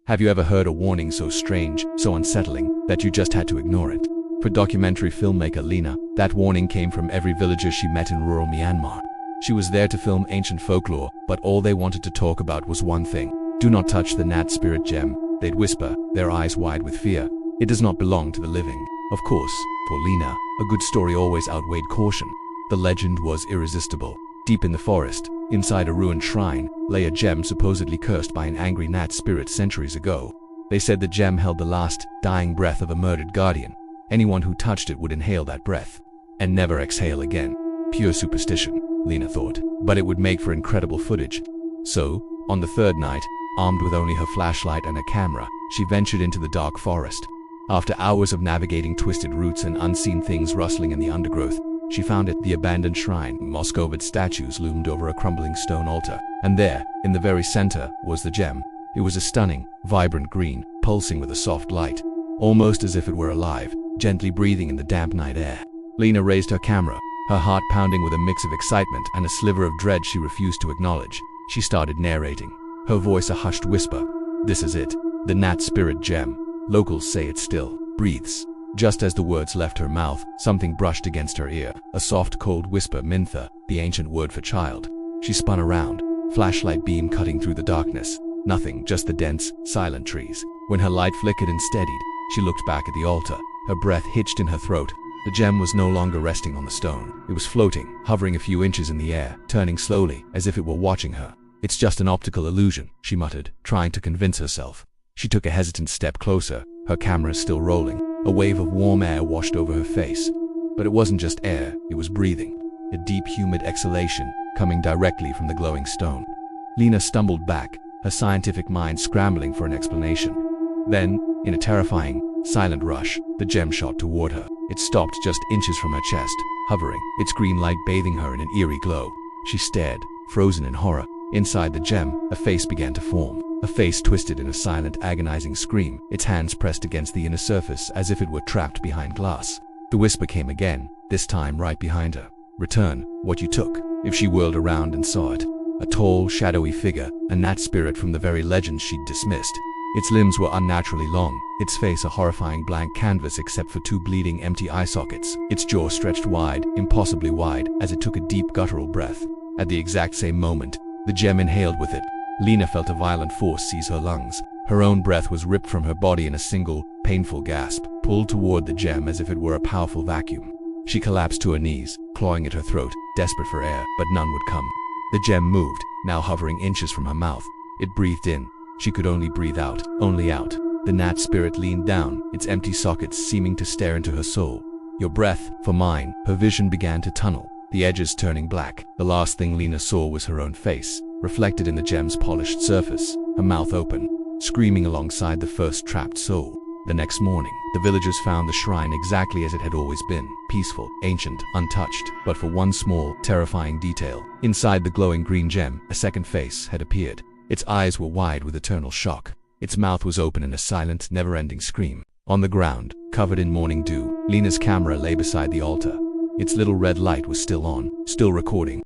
Have you ever heard a warning so strange, so unsettling, that you just had to ignore it? For documentary filmmaker Lena, that warning came from every villager she met in rural Myanmar. She was there to film ancient folklore, but all they wanted to talk about was one thing. Do not touch the Nat spirit gem, they'd whisper, their eyes wide with fear. It does not belong to the living. Of course, for Lena, a good story always outweighed caution. The legend was irresistible. Deep in the forest, inside a ruined shrine, lay a gem supposedly cursed by an angry Nat spirit centuries ago. They said the gem held the last, dying breath of a murdered guardian. Anyone who touched it would inhale that breath and never exhale again. Pure superstition, Lena thought, but it would make for incredible footage. So, on the third night, armed with only her flashlight and a camera, she ventured into the dark forest. After hours of navigating twisted roots and unseen things rustling in the undergrowth, she found it, the abandoned shrine. Moss-covered statues loomed over a crumbling stone altar, and there, in the very center, was the gem. It was a stunning, vibrant green, pulsing with a soft light, almost as if it were alive, gently breathing in the damp night air. Lena raised her camera, her heart pounding with a mix of excitement and a sliver of dread she refused to acknowledge. She started narrating, her voice a hushed whisper. This is it, the Nat spirit gem. Locals say it still breathes. Just as the words left her mouth, something brushed against her ear, a soft cold whisper, Mintha, the ancient word for child. She spun around, flashlight beam cutting through the darkness. Nothing, just the dense, silent trees. When her light flickered and steadied, she looked back at the altar, her breath hitched in her throat. The gem was no longer resting on the stone. It was floating, hovering a few inches in the air, turning slowly, as if it were watching her. It's just an optical illusion, she muttered, trying to convince herself. She took a hesitant step closer, her camera still rolling. A wave of warm air washed over her face. But it wasn't just air, it was breathing. A deep, humid exhalation, coming directly from the glowing stone. Lena stumbled back, her scientific mind scrambling for an explanation. Then, in a terrifying, silent rush, the gem shot toward her. It stopped just inches from her chest, hovering, its green light bathing her in an eerie glow. She stared, frozen in horror. Inside the gem, a face began to form. A face twisted in a silent, agonizing scream, its hands pressed against the inner surface as if it were trapped behind glass. The whisper came again, this time right behind her. Return what you took. If she whirled around and saw it, a tall, shadowy figure, a Nat spirit from the very legend she'd dismissed. Its limbs were unnaturally long, its face a horrifying blank canvas except for two bleeding empty eye sockets. Its jaw stretched wide, impossibly wide, as it took a deep guttural breath. At the exact same moment, the gem inhaled with it. Lena felt a violent force seize her lungs. Her own breath was ripped from her body in a single, painful gasp, pulled toward the gem as if it were a powerful vacuum. She collapsed to her knees, clawing at her throat, desperate for air, but none would come. The gem moved, now hovering inches from her mouth. It breathed in. She could only breathe out, only out. The Nat spirit leaned down, its empty sockets seeming to stare into her soul. Your breath, for mine. Her vision began to tunnel, the edges turning black. The last thing Lena saw was her own face, reflected in the gem's polished surface, her mouth open, screaming alongside the first trapped soul. The next morning, the villagers found the shrine exactly as it had always been, peaceful, ancient, untouched, but for one small, terrifying detail. Inside the glowing green gem, a second face had appeared. Its eyes were wide with eternal shock. Its mouth was open in a silent, never-ending scream. On the ground, covered in morning dew, Lena's camera lay beside the altar. Its little red light was still on, still recording.